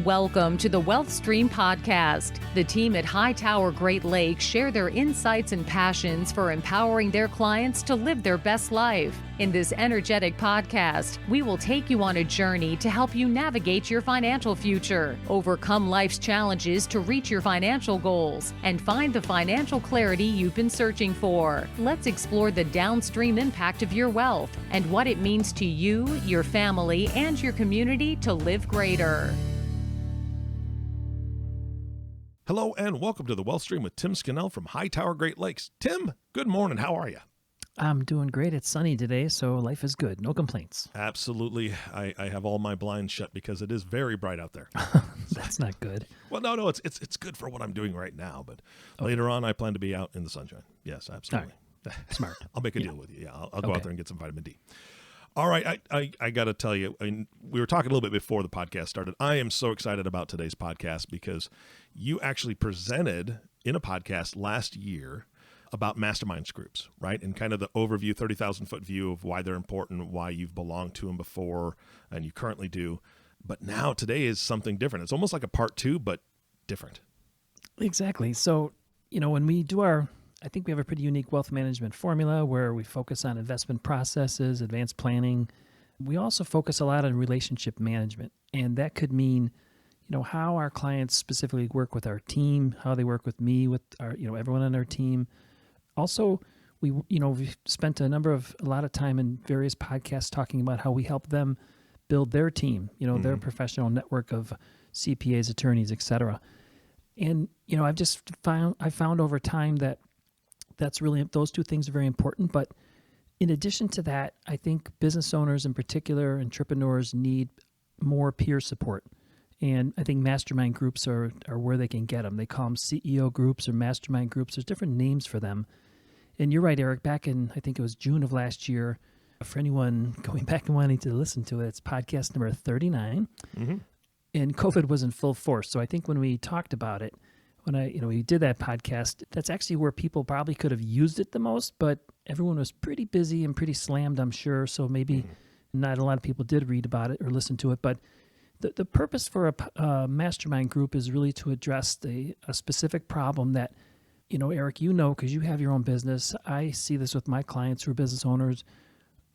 Welcome to the Wealth Stream Podcast. The team at Hightower Great Lakes share their insights and passions for empowering their clients to live their best life. In this energetic podcast, we will take you on a journey to help you navigate your financial future, overcome life's challenges to reach your financial goals, and find the financial clarity you've been searching for. Let's explore the downstream impact of your wealth and what it means to you, your family, and your community to live greater. Hello and welcome to the Wealth Stream with Tim Scannell from Hightower Great Lakes. Tim, good morning. How are you? I'm doing great. It's sunny today, so life is good. No complaints. Absolutely. I have all my blinds shut because it is very bright out there. That's not good. Well, no, it's good for what I'm doing right now, but later on I plan to be out in the sunshine. Yes, absolutely. Right. Smart. I'll make a deal with you. Yeah, I'll go out there and get some vitamin D. All right, I got to tell you, we were talking a little bit before the podcast started. I am so excited about today's podcast because you actually presented in a podcast last year about Mastermind Groups, right? And kind of the overview, 30,000-foot view of why they're important, why you've belonged to them before, and you currently do. But now today is something different. It's almost like a part two, but different. Exactly. So, when we do I think we have a pretty unique wealth management formula where we focus on investment processes, advanced planning. We also focus a lot on relationship management. And that could mean, how our clients specifically work with our team, how they work with me, with our, everyone on our team. Also, we've spent a lot of time in various podcasts talking about how we help them build their team, their professional network of CPAs, attorneys, et cetera. And, I found over time that those two things are very important. But in addition to that, I think business owners in particular, entrepreneurs need more peer support. And I think mastermind groups are where they can get them. They call them CEO groups or mastermind groups. There's different names for them. And you're right, Eric, back in, I think it was June of last year, for anyone going back and wanting to listen to it, it's podcast number 39. Mm-hmm. And COVID was in full force. So I think when we talked about it, when we did that podcast, that's actually where people probably could have used it the most, but everyone was pretty busy and pretty slammed, I'm sure. So maybe not a lot of people did read about it or listen to it. But the purpose for a mastermind group is really to address a specific problem that, Eric, because you have your own business. I see this with my clients who are business owners.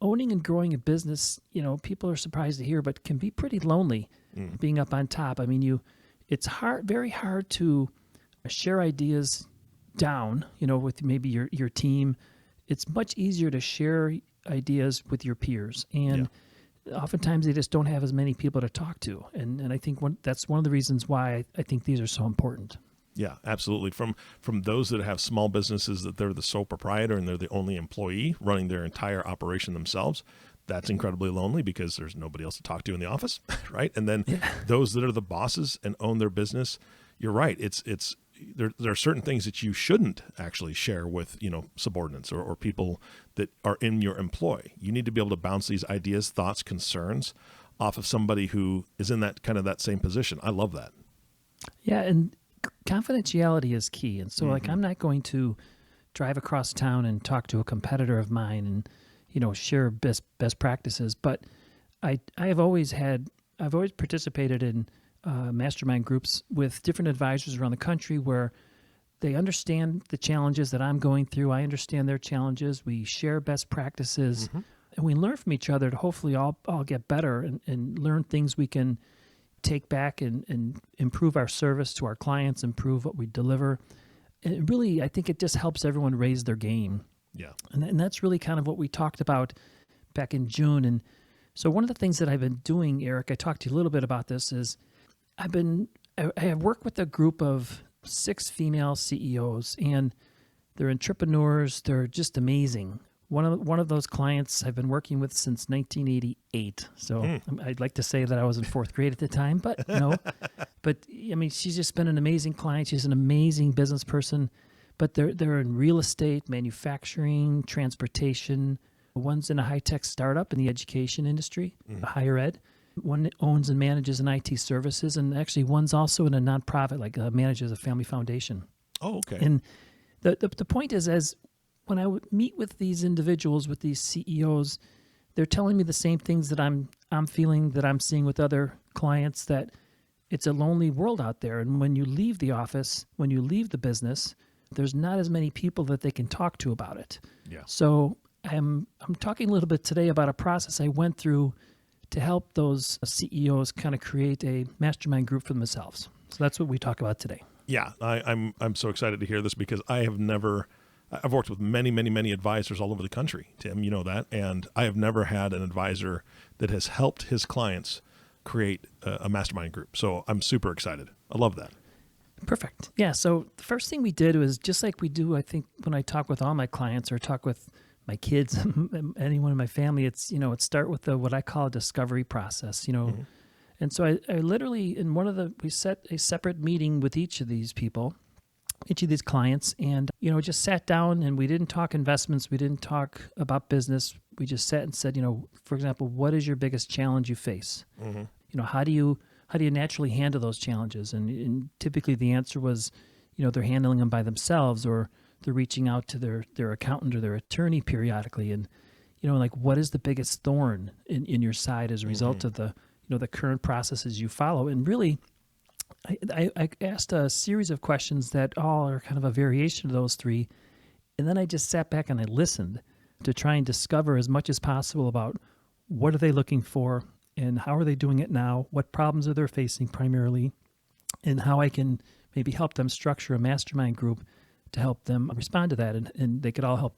Owning and growing a business, people are surprised to hear, but can be pretty lonely being up on top. I mean, it's very hard to share ideas down, with maybe your team. It's much easier to share ideas with your peers. And oftentimes they just don't have as many people to talk to. And I think that's one of the reasons why I think these are so important. Yeah, absolutely. From those that have small businesses that they're the sole proprietor and they're the only employee running their entire operation themselves, that's incredibly lonely because there's nobody else to talk to in the office, right? And then those that are the bosses and own their business, you're right. There are certain things that you shouldn't actually share with, subordinates or people that are in your employ. You need to be able to bounce these ideas, thoughts, concerns off of somebody who is in that kind of that same position. I love that. Yeah. And confidentiality is key. And so I'm not going to drive across town and talk to a competitor of mine and, share best practices. But I've always participated in mastermind groups with different advisors around the country where they understand the challenges that I'm going through. I understand their challenges. We share best practices and we learn from each other to hopefully all get better and learn things we can take back and improve our service to our clients, improve what we deliver. And really, I think it just helps everyone raise their game. Yeah. And that's really kind of what we talked about back in June. And so one of the things that I've been doing, Eric, I talked to you a little bit about this, is I have worked with a group of 6 female CEOs, and they're entrepreneurs. They're just amazing. One of those clients I've been working with since 1988. So I'd like to say that I was in 4th grade at the time, but no. But I mean, she's just been an amazing client. She's an amazing business person. But they're in real estate, manufacturing, transportation. One's in a high-tech startup in the education industry, higher ed. One owns and manages an IT services, and actually one's also in a nonprofit, manages a family foundation. Oh, okay. And the point is, as when I would meet with these individuals, with these CEOs, they're telling me the same things that I'm feeling, that I'm seeing with other clients, that it's a lonely world out there. And when you leave the office, when you leave the business, there's not as many people that they can talk to about it. Yeah. So I'm talking a little bit today about a process I went through to help those CEOs kind of create a mastermind group for themselves. So that's what we talk about today. Yeah, I'm so excited to hear this because I've worked with many advisors all over the country, Tim, you know that, and I have never had an advisor that has helped his clients create a mastermind group. So I'm super excited. I love that. Perfect. Yeah. So the first thing we did was just like we do, I think, when I talk with all my clients or talk with my kids, anyone in my family, it's, it start with what I call a discovery process, Mm-hmm. And so I literally, we set a separate meeting with each of these people, each of these clients, and, just sat down and we didn't talk investments. We didn't talk about business. We just sat and said, for example, what is your biggest challenge you face? Mm-hmm. How do you naturally handle those challenges? And typically the answer was, they're handling them by themselves, or they're reaching out to their accountant or their attorney periodically. And, what is the biggest thorn in your side as a result Mm-hmm. of the current processes you follow? And really, I asked a series of questions that all are kind of a variation of those three. And then I just sat back and I listened to try and discover as much as possible about what are they looking for and how are they doing it now, what problems are they facing primarily, and how I can maybe help them structure a mastermind group to help them respond to that. And they could all help,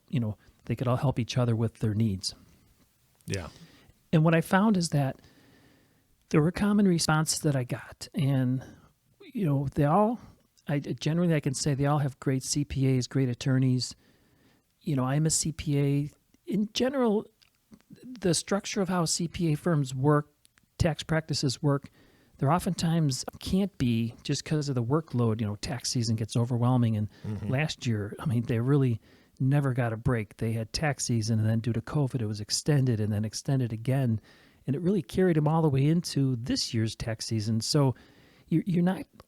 they could all help each other with their needs. Yeah. And what I found is that there were common responses that I got. And, I can say they all have great CPAs, great attorneys. I'm a CPA. In general, the structure of how CPA firms work, tax practices work, there oftentimes can't be just because of the workload. Tax season gets overwhelming. And last year, they really never got a break. They had tax season, and then due to COVID, it was extended and then extended again. And it really carried them all the way into this year's tax season. So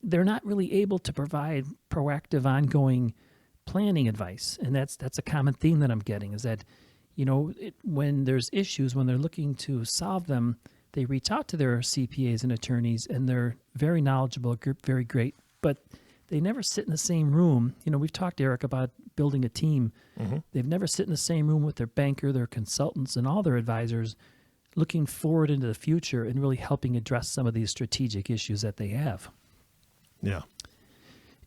they're not really able to provide proactive, ongoing planning advice. And that's a common theme that I'm getting is that, when there's issues, when they're looking to solve them, they reach out to their CPAs and attorneys, and they're very knowledgeable, very great, but they never sit in the same room. We've talked, Eric, about building a team. Mm-hmm. They've never sit in the same room with their banker, their consultants, and all their advisors, looking forward into the future and really helping address some of these strategic issues that they have. Yeah.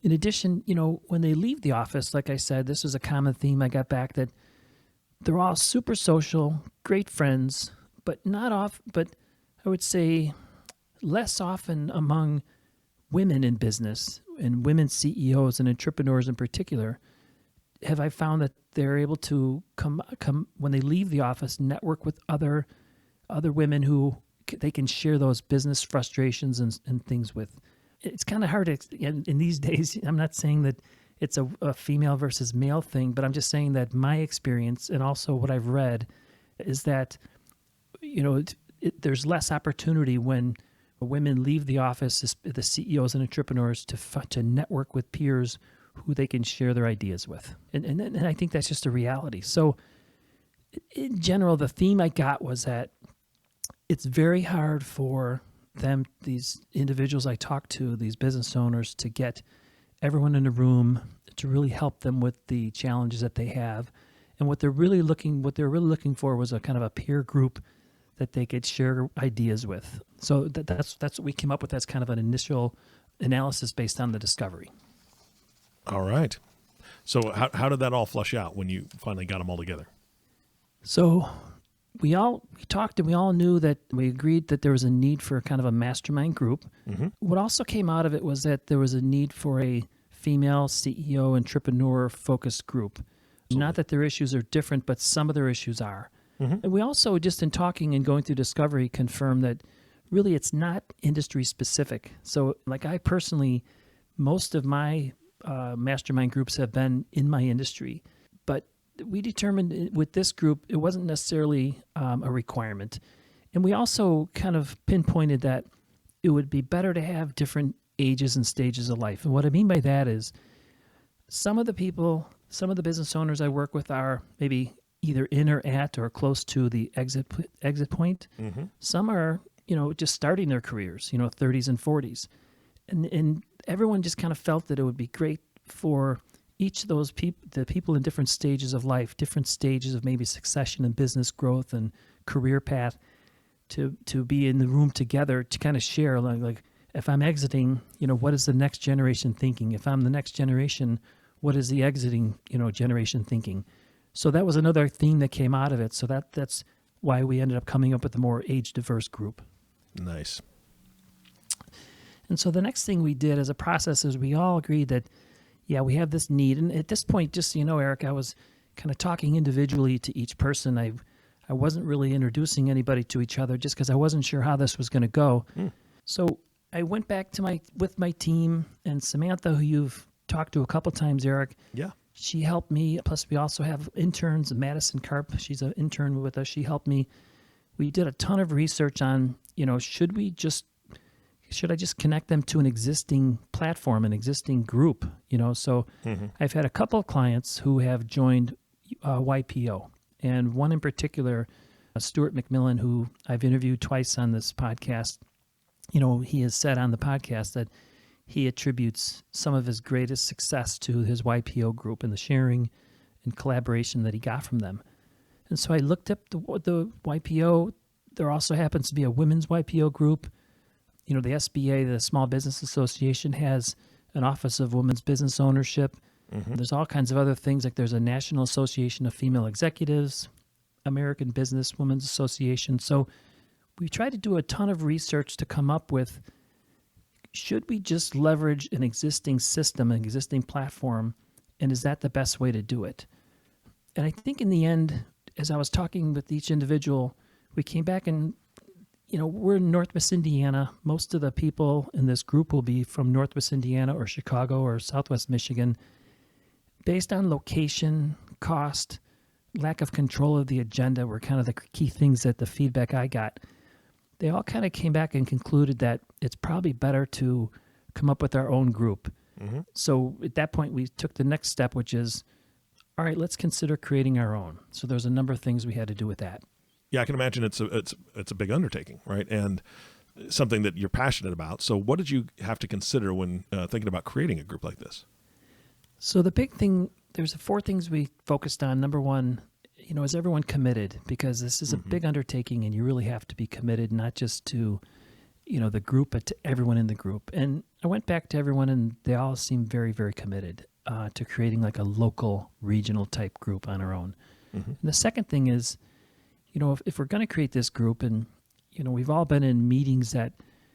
In addition, when they leave the office, like I said, this was a common theme I got back, that they're all super social, great friends, but I would say less often among women in business and women CEOs and entrepreneurs in particular. Have I found that they're able to come when they leave the office, network with other women who they can share those business frustrations and things with. It's kind of hard in these days. I'm not saying that it's a female versus male thing, but I'm just saying that my experience and also what I've read is that, there's less opportunity when women leave the office, the CEOs and entrepreneurs, to network with peers who they can share their ideas with. And I think that's just a reality. So in general, the theme I got was that it's very hard for them, these individuals I talk to, these business owners, to get everyone in a room to really help them with the challenges that they have. And what they're really looking for was a kind of a peer group that they could share ideas with. So that's what we came up with as kind of an initial analysis based on the discovery. All right. So how did that all flush out when you finally got them all together? So we talked, and we all knew that we agreed that there was a need for kind of a mastermind group. Mm-hmm. What also came out of it was that there was a need for a female CEO entrepreneur focused group. Absolutely. Not that their issues are different, but some of their issues are. Mm-hmm. And we also, just in talking and going through discovery, confirmed that really it's not industry specific. So like I personally, most of my mastermind groups have been in my industry, but we determined with this group, it wasn't necessarily a requirement. And we also kind of pinpointed that it would be better to have different ages and stages of life. And what I mean by that is some of the business owners I work with are maybe either in or at or close to the exit point. Mm-hmm. Some are just starting their careers, 30s and 40s. And everyone just kind of felt that it would be great for each of those people, the people in different stages of life, different stages of maybe succession and business growth and career path, to be in the room together to kind of share, like if I'm exiting, what is the next generation thinking? If I'm the next generation, what is the exiting, generation thinking? So that was another theme that came out of it. So that's why we ended up coming up with a more age-diverse group. Nice. And so the next thing we did as a process is we all agreed that, we have this need. And at this point, just so you know, Eric, I was kind of talking individually to each person. I wasn't really introducing anybody to each other just because I wasn't sure how this was going to go. So I went back to with my team, and Samantha, who you've talked to a couple times, Eric. Yeah. She helped me. Plus, we also have interns. Madison Karp, she's an intern with us. She helped me. We did a ton of research on, should I just connect them to an existing platform, an existing group? So I've had a couple of clients who have joined YPO, and one in particular, Stuart McMillan, who I've interviewed twice on this podcast. He has said on the podcast that he attributes some of his greatest success to his YPO group and the sharing and collaboration that he got from them. And so I looked up the YPO. There also happens to be a women's YPO group. The SBA, the Small Business Association, has an Office of Women's Business Ownership. There's all kinds of other things, like there's a National Association of Female Executives, American Business Women's Association. So we tried to do a ton of research to come up with, should we just leverage an existing system, an existing platform, and is that the best way to do it? And I think in the end, as I was talking with each individual, we came back and, we're in Northwest Indiana. Most of the people in this group will be from Northwest Indiana or Chicago or Southwest Michigan. Based on location, cost, lack of control of the agenda were kind of the key things that the feedback I got. They all kind of came back and concluded that it's probably better to come up with our own group. So at that point, we took the next step, which is, all right, let's consider creating our own. So there's a number of things we had to do with that. Yeah, I can imagine it's a big undertaking, right? And something that you're passionate about. So what did you have to consider when thinking about creating a group like this? So the big thing, there's 4 things we focused on. Number one, is everyone committed? Because this is a big undertaking, and you really have to be committed, not just to, the group, but to everyone in the group. And I went back to everyone, and they all seemed very, very committed to creating like a local, regional type group on our own. And the second thing is, if we're going to create this group, and, we've all been in meetings that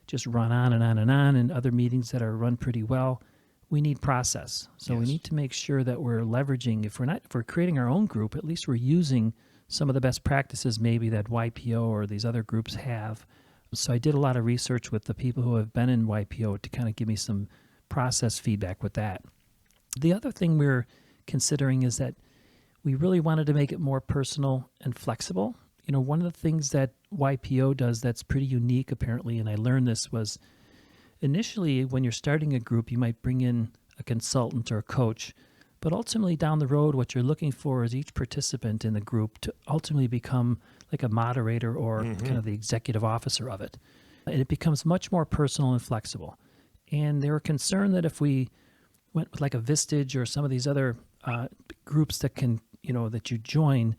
just run on and on and on, and other meetings that are run pretty well, we need process. So we need to make sure that we're leveraging, if we're creating our own group, at least we're using some of the best practices maybe that YPO or these other groups have. So I did a lot of research with the people who have been in YPO to kind of give me some process feedback with that. The other thing we're considering is that we really wanted to make it more personal and flexible. One of the things that YPO does that's pretty unique apparently, and I learned this, was initially when you're starting a group, you might bring in a consultant or a coach, but ultimately down the road, what you're looking for is each participant in the group to ultimately become like a moderator or kind of the executive officer of it. And it becomes much more personal and flexible. And they were concerned that if we went with like a Vistage or some of these other groups that can, that you join,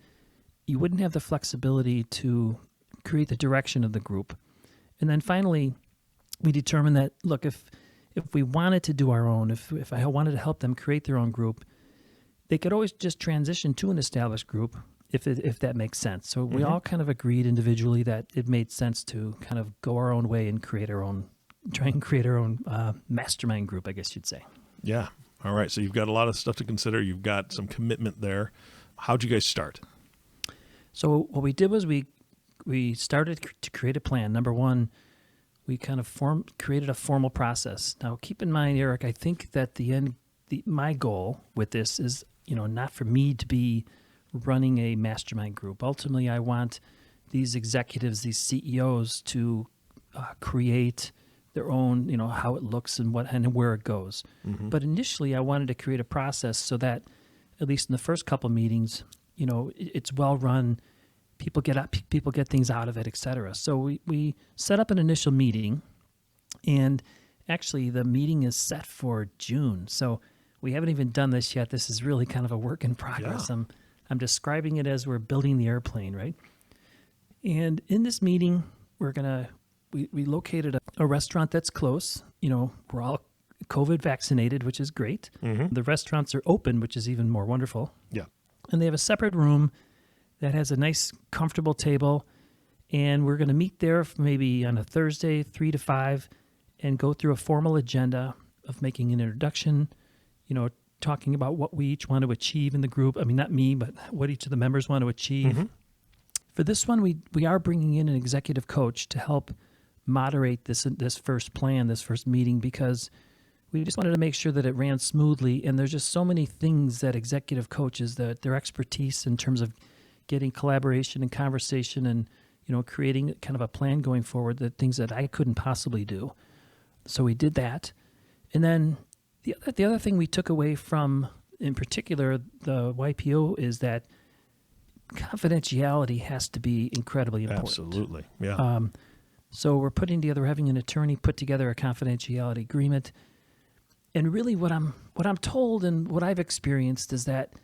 you wouldn't have the flexibility to create the direction of the group. And then finally, we determined that, look, if we wanted to do our own, if I wanted to help them create their own group, they could always just transition to an established group if that makes sense. So we all kind of agreed individually that it made sense to kind of go our own way and try and create our own mastermind group, I guess you'd say. Yeah. All right. So you've got a lot of stuff to consider. You've got some commitment there. How'd you guys start? So what we did was we started to create a plan. Number one, we kind of created a formal process. Now, keep in mind, Eric, I think that my goal with this is, not for me to be running a mastermind group. Ultimately, I want these executives, these CEOs to create their own, how it looks and where it goes. But initially, I wanted to create a process so that, at least in the first couple meetings, it's well run. people get things out of it, et cetera. So we set up an initial meeting, and actually the meeting is set for June. So we haven't even done this yet. This is really kind of a work in progress. Yeah. I'm describing it as we're building the airplane, right? And in this meeting, we located a restaurant that's close. We're all COVID vaccinated, which is great. Mm-hmm. The restaurants are open, which is even more wonderful. Yeah. And they have a separate room that has a nice, comfortable table. And we're going to meet there maybe on a Thursday, 3 to 5, and go through a formal agenda of making an introduction, talking about what we each want to achieve in the group. I mean, not me, but what each of the members want to achieve. Mm-hmm. For this one, we are bringing in an executive coach to help moderate this first plan, this first meeting, because we just wanted to make sure that it ran smoothly. And there's just so many things that executive coaches, that their expertise in terms of getting collaboration and conversation and, creating kind of a plan going forward, that things that I couldn't possibly do. So we did that. And then the other thing we took away from, in particular, the YPO is that confidentiality has to be incredibly important. Absolutely. Yeah. So we're having an attorney put together a confidentiality agreement. And really what I'm told and what I've experienced is that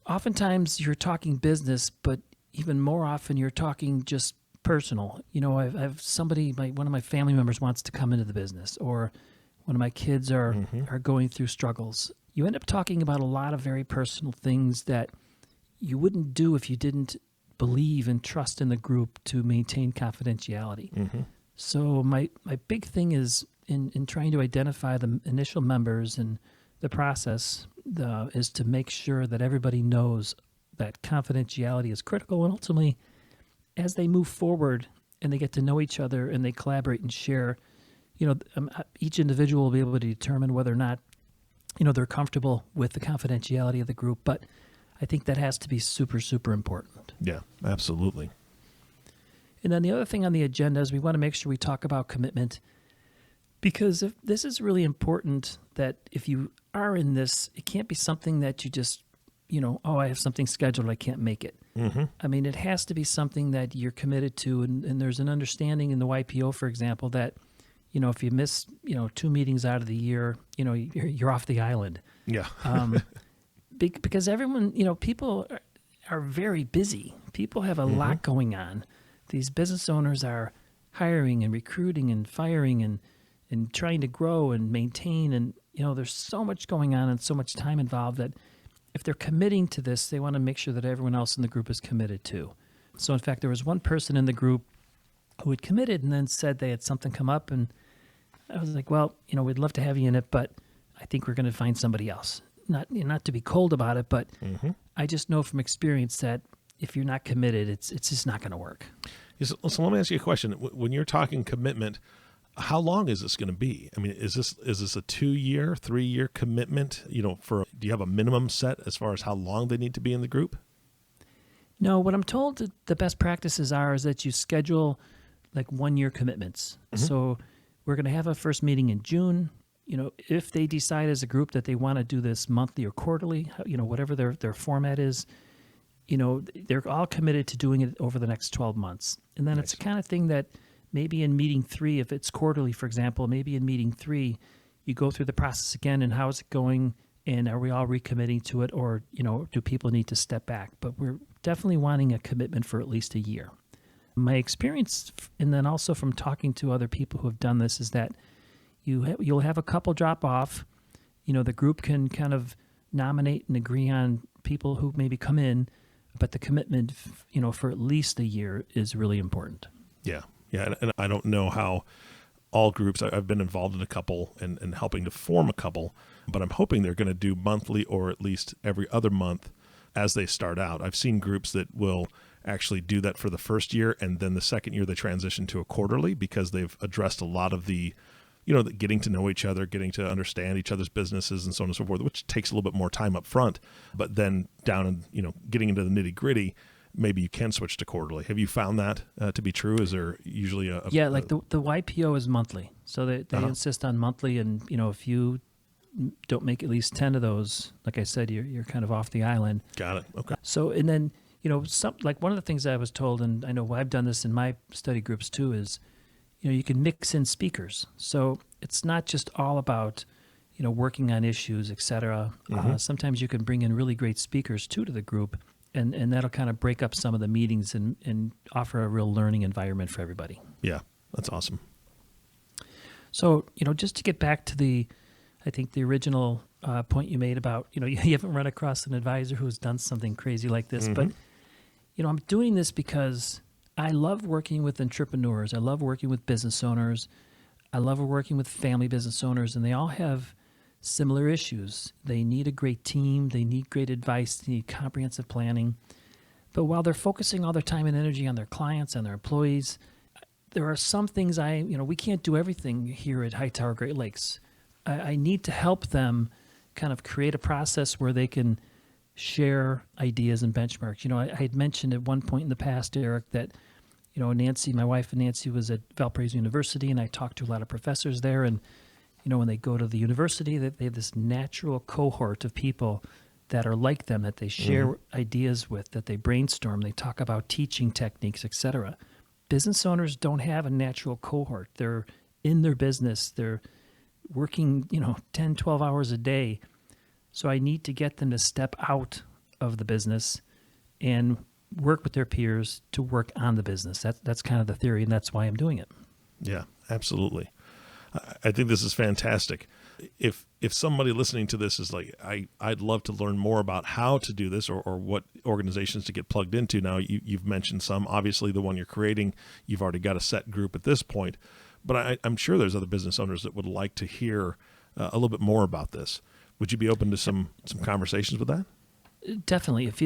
oftentimes you're talking business, but even more often you're talking just personal. I've somebody, one of my family members wants to come into the business, or one of my kids are going through struggles. You end up talking about a lot of very personal things that you wouldn't do if you didn't believe and trust in the group to maintain confidentiality. Mm-hmm. So my big thing is in trying to identify the initial members and the process is to make sure that everybody knows that confidentiality is critical, and ultimately, as they move forward and they get to know each other and they collaborate and share, each individual will be able to determine whether or not, they're comfortable with the confidentiality of the group. But I think that has to be super, super important. Yeah, absolutely. And then the other thing on the agenda is we want to make sure we talk about commitment, because if this is really important, that if you are in this, it can't be something that you just, I have something scheduled, I can't make it. Mm-hmm. I mean, it has to be something that you're committed to. And there's an understanding in the YPO, for example, that, if you miss, 2 meetings out of the year, you're off the island. Yeah. Because everyone, people are very busy. People have a lot going on. These business owners are hiring and recruiting and firing and trying to grow and maintain. And, there's so much going on and so much time involved that if they're committing to this, they want to make sure that everyone else in the group is committed too. So, in fact, there was one person in the group who had committed and then said they had something come up. And I was like, well, we'd love to have you in it, but I think we're going to find somebody else. Not to be cold about it, but I just know from experience that if you're not committed, it's just not going to work. So let me ask you a question. When you're talking commitment, how long is this going to be? I mean, is this a 2-year, 3-year commitment? Do you have a minimum set as far as how long they need to be in the group? No, what I'm told that the best practices is that you schedule like 1-year commitments. Mm-hmm. So we're going to have a first meeting in June. If they decide as a group that they want to do this monthly or quarterly, whatever their format is, they're all committed to doing it over the next 12 months. And then It's the kind of thing that maybe in meeting 3, if it's quarterly, for example, maybe in meeting 3, you go through the process again and how's it going, and are we all recommitting to it, or, do people need to step back? But we're definitely wanting a commitment for at least a year. My experience, and then also from talking to other people who have done this, is that you'll have a couple drop off. The group can kind of nominate and agree on people who maybe come in, but the commitment, for at least a year is really important. Yeah. Yeah. And I don't know how all groups, I've been involved in a couple and helping to form a couple, but I'm hoping they're going to do monthly or at least every other month as they start out. I've seen groups that will actually do that for the first year, and then the second year they transition to a quarterly because they've addressed a lot of the getting to know each other, getting to understand each other's businesses and so on and so forth, which takes a little bit more time up front. But then down and, getting into the nitty gritty, maybe you can switch to quarterly. Have you found that to be true? Is there usually the YPO is monthly. So they insist on monthly. And, if you don't make at least 10 of those, like I said, you're kind of off the island. Got it. Okay. So, and then like one of the things I was told, and I know I've done this in my study groups too, is, you can mix in speakers. So it's not just all about, working on issues, et cetera. Sometimes you can bring in really great speakers too to the group, and that'll kind of break up some of the meetings and offer a real learning environment for everybody. Yeah, that's awesome. So, just to get back to I think the original point you made about, you haven't run across an advisor who's done something crazy like this, but, I'm doing this because I love working with entrepreneurs. I love working with business owners. I love working with family business owners, and they all have similar issues. They need a great team. They need great advice. They need comprehensive planning. But while they're focusing all their time and energy on their clients and their employees, there are some things we can't do everything here at Hightower Great Lakes. I need to help them kind of create a process where they can share ideas and benchmarks. I had mentioned at one point in the past, Eric, that, Nancy, my wife and Nancy, was at Valparaiso University, and I talked to a lot of professors there. And, when they go to the university, they have this natural cohort of people that are like them, that they share ideas with, that they brainstorm, they talk about teaching techniques, et cetera. Business owners don't have a natural cohort. They're in their business. They're working, 10, 12 hours a day. So I need to get them to step out of the business and work with their peers to work on the business. That's kind of the theory, and that's why I'm doing it. Yeah, absolutely. I think this is fantastic. If somebody listening to this is like, I'd love to learn more about how to do this or what organizations to get plugged into. Now, you've mentioned some. Obviously, the one you're creating, you've already got a set group at this point. But I'm sure there's other business owners that would like to hear a little bit more about this. Would you be open to some conversations with that? Definitely. If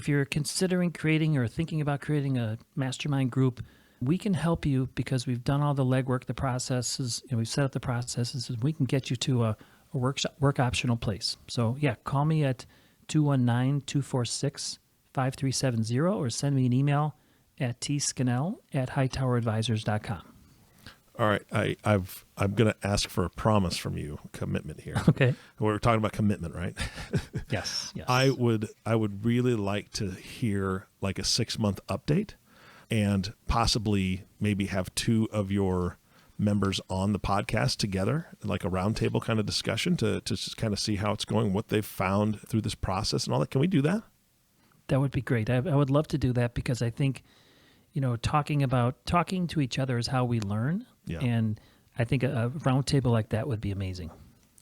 you're considering creating or thinking about creating a mastermind group, we can help you because we've done all the legwork, the processes, we've set up the processes, and we can get you to a work optional place. So yeah, call me at 219-246-5370 or send me an email at tscannell@hightoweradvisors.com. All right, I'm going to ask for a promise from you, commitment here. Okay. We're talking about commitment, right? Yes. I would really like to hear like a 6-month update, and possibly maybe have 2 of your members on the podcast together, like a roundtable kind of discussion to just kind of see how it's going, what they've found through this process and all that. Can we do that? That would be great. I would love to do that because I think, talking to each other is how we learn. Yeah. And I think a roundtable like that would be amazing.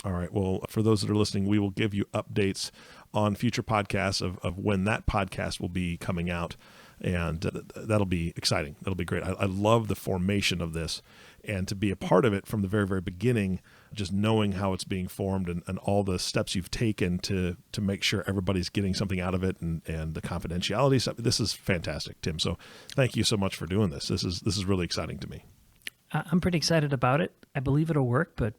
All right. Well, for those that are listening, we will give you updates on future podcasts of when that podcast will be coming out. And that'll be exciting. That'll be great. I love the formation of this, and to be a part of it from the very, very beginning, just knowing how it's being formed and all the steps you've taken to make sure everybody's getting something out of it and the confidentiality stuff. This is fantastic, Tim. So thank you so much for doing this. This is really exciting to me. I'm pretty excited about it. I believe it'll work, but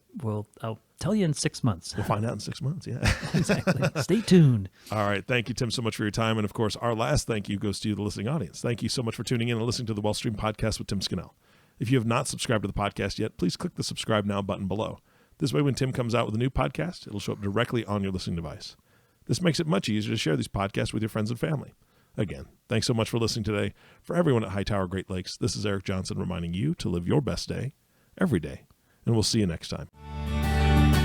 I'll tell you in 6 months. We'll find out in 6 months. Yeah. Exactly. Stay tuned. All right. Thank you, Tim, so much for your time. And of course, our last thank you goes to you, the listening audience. Thank you so much for tuning in and listening to the Wealth Stream Podcast with Tim Scannell. If you have not subscribed to the podcast yet, please click the subscribe now button below. This way, when Tim comes out with a new podcast, it'll show up directly on your listening device. This makes it much easier to share these podcasts with your friends and family. Again, thanks so much for listening today. For everyone at Hightower Great Lakes, this is Eric Johnson reminding you to live your best day every day. And we'll see you next time.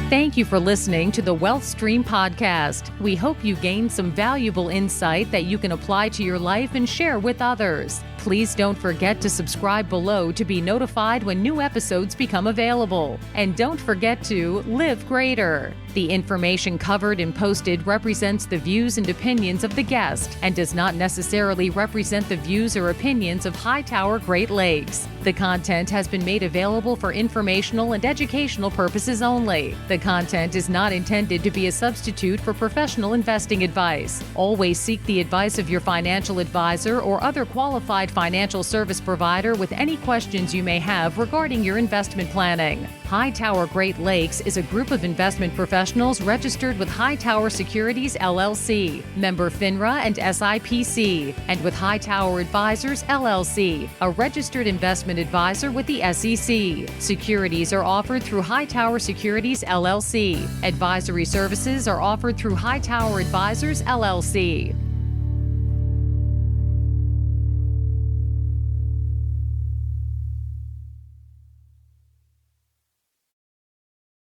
Thank you for listening to the Wealth Stream Podcast. We hope you gained some valuable insight that you can apply to your life and share with others. Please don't forget to subscribe below to be notified when new episodes become available. And don't forget to live greater. The information covered and posted represents the views and opinions of the guest and does not necessarily represent the views or opinions of Hightower Great Lakes. The content has been made available for informational and educational purposes only. The content is not intended to be a substitute for professional investing advice. Always seek the advice of your financial advisor or other qualified financial service provider with any questions you may have regarding your investment planning. Hightower Great Lakes is a group of investment professionals registered with Hightower Securities LLC, member FINRA and SIPC, and with Hightower Advisors LLC, a registered investment advisor with the SEC. Securities are offered through Hightower Securities LLC. Advisory services are offered through Hightower Advisors LLC.